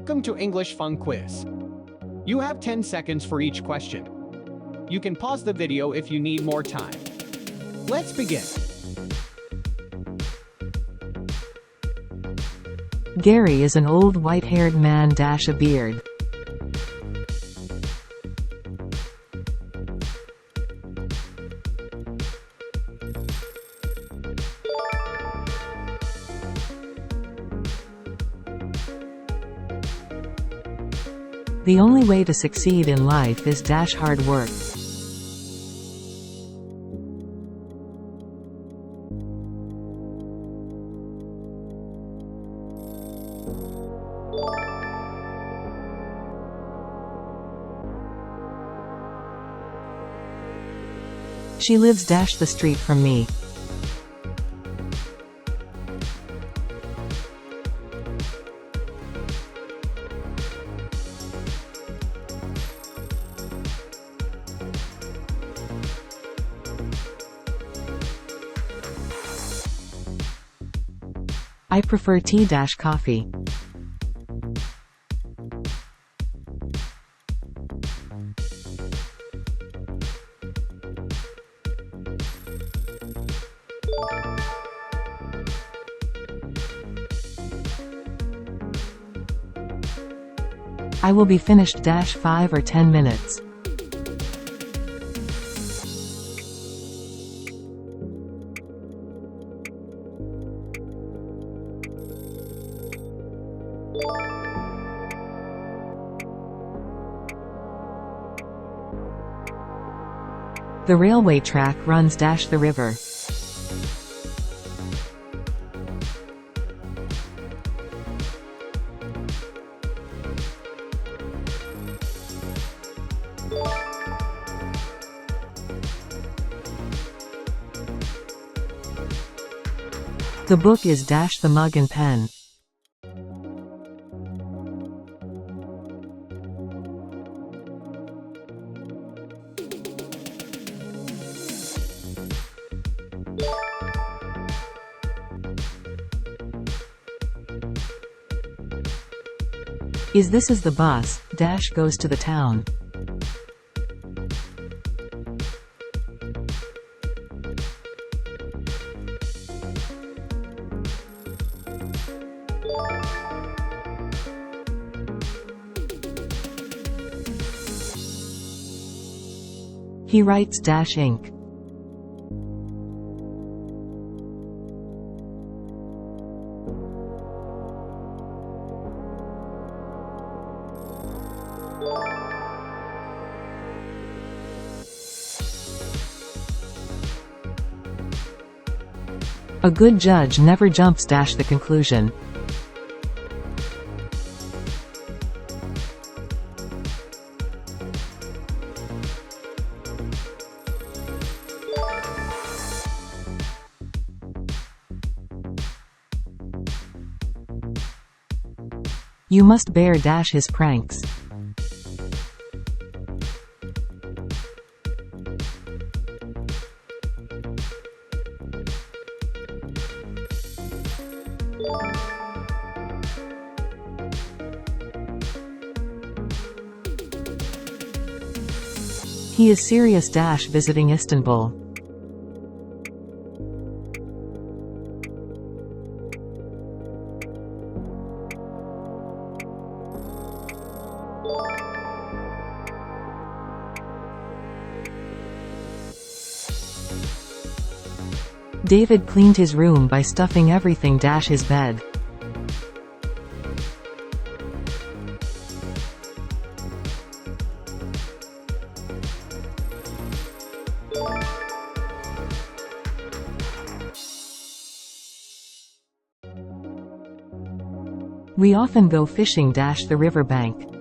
Welcome to English Fun Quiz. You have 10 seconds for each question. You can pause the video if you need more time. Let's begin. Gary is an old white-haired man - a beard. The only way to succeed in life is - hard work. She lives - the street from me. I prefer tea - coffee. I will be finished - 5 or 10 minutes. The railway track runs - the river. The book is - the mug and pen. This is the bus - goes to the town. He writes - ink. A good judge never jumps - the conclusion. You must bear - his pranks. He is serious - visiting Istanbul. David cleaned his room by stuffing everything - his bed. We often go fishing - the riverbank.